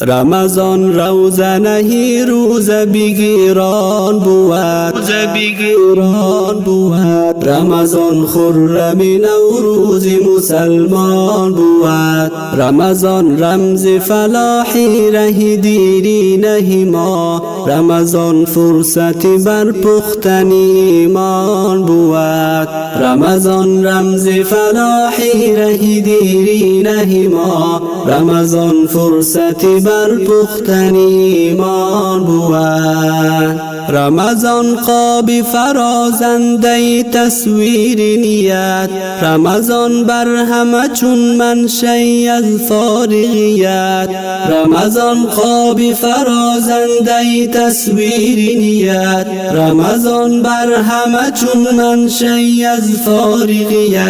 رمضان روزنه روز بگیران بود رمضان خرم نوروز مسلمان بود رمضان رمز فلاحی ره دیرینه ما رمضان فرصت بر پختن ایمان بود رمضان رمز فلاحی ره دیرینه ما رمضان فرصت بر پختن ایمان بود رمضان قاب فرازنده تصویر نیت رمضان بر همه چون منشأ از فارغیت رمضان قاب فرازنده تصویر نیت رمضان بر همه چون منشأ از فارغیت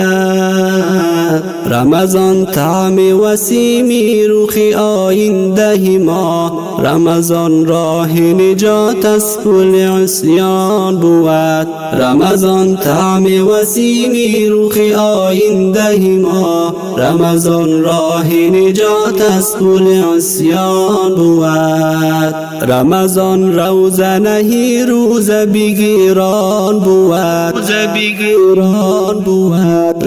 رمضان طعم وسیمی رخ آینده ما رمضان راه نجات از کل عصیان بود رمضان طعم وسیمی رخ آینده ما رمضان راه نجات از کل عصیان بود رمضان روزنه روز بگیران بود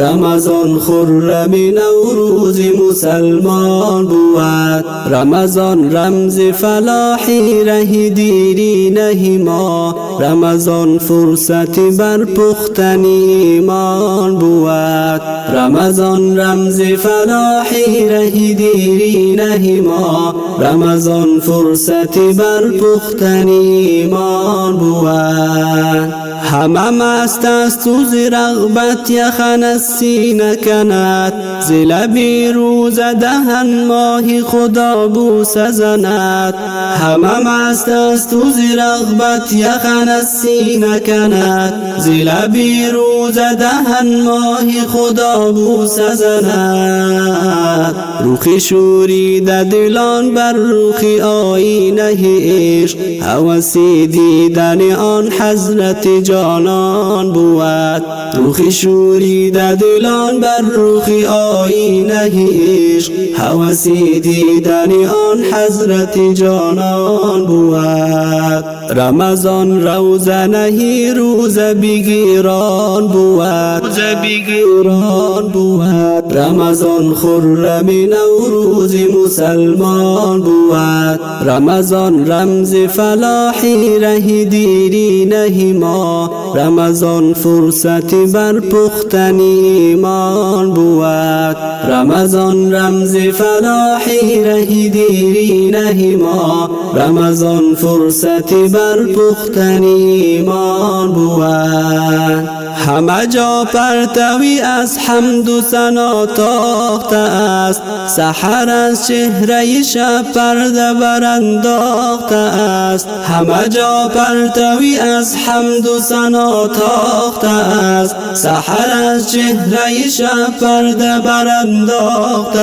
رمضان خرم نوروز مسلمان بود رمضان رمز فلاحی ره دیرینه ما رمضان فرصت بر پختن ایمان بود رمضان رمز فلاحی ره دیرینه ما رمضان فرصت بر پختن ایمان بود همه مست است و ز رغبت یخن از سینه کند ز لبی روز دهن ماه خدا بوسه زند همه مست است و ز رغبت یخن از سینه کند ز لبی روز دهن ماه خدا بوسه زند رخ شوریده دلان بر رخ آینه عشق هوس دیدن آن حضرت جانان بود رخ شوریده دلان بر رخ آینه عشق هوس دیدن آن حضرت جانان بود رمضان روزنه روز بگیران بود رمضان خرم نوروز مسلمان بود رمضان رمز فلاحی ره دیرینه ما رمضان فرصت بر پختن ایمان بود رمضان رمز فلاحی ره دیرینه ما رمضان فرصت بر پختن ایمان بود همه جا پرتوی از حمد و ثنا تاخته است سحر از چهره شب پرده برانداخته است همه جا پرتوی از حمد و ثنا تاخته است سحر از چهره شب پرده برانداخته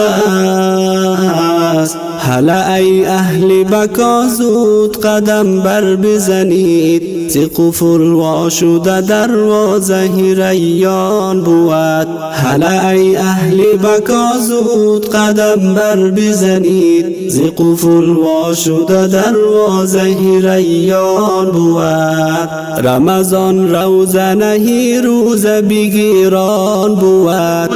است هلا ای اهل بکا زود قدم بر بزنید ز قفل وا شده دروازه ریان بود هلا ای اهل بکا زود قدم بر بزنید ز قفل وا شده دروازه ریان بود رمضان روزنه روز بگیران بود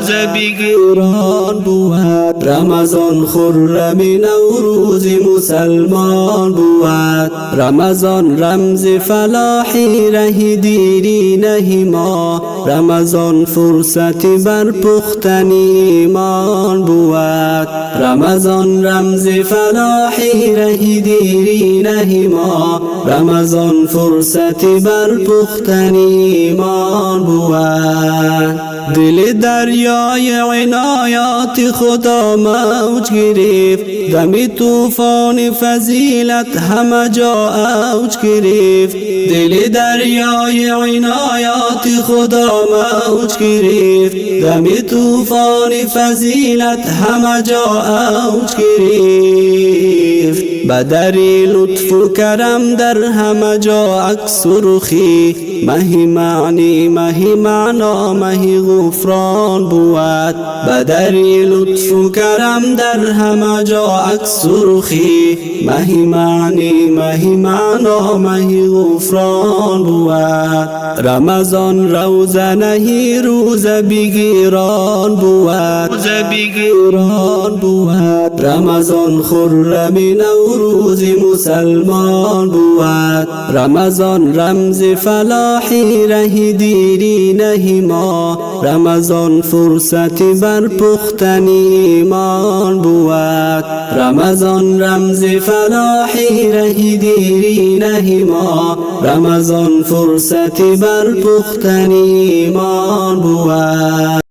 رمضان خرم نوروز مسلمان بود رمضان رمز فلاحی ره دیرینه ما رمضان فرصت بر پختن ایمان بود رمضان رمز فلاحی ره دیرینه ما رمضان فرصت بر پختن ایمان بود دل دریای عنایات خدا موج گرفت دم طوفان فضیلت همه جا اوج گرفت دل دریای عنایات خدا موج گرفت دم طوفان فضیلت همه جا اوج گرفت بدری لطف و کرم در همه جا عکس و رخی مهی معنی مهی معنا مهی غفران بود بدری لطف و کرم در همه جا عکس و رخی مهی معنی مهی معنا مهی غفران بود رمضان روزه نهی روزه بگیران بود رمضان خرم نوروز مسلمان بود رمضان رمز فلاحی ره دیری نهی ما رمضان فرصت بر پختن ایمان بود رمضان رمز فلاحی ره دیری نهی ما رمضان فرصت بر پختن ایمان بود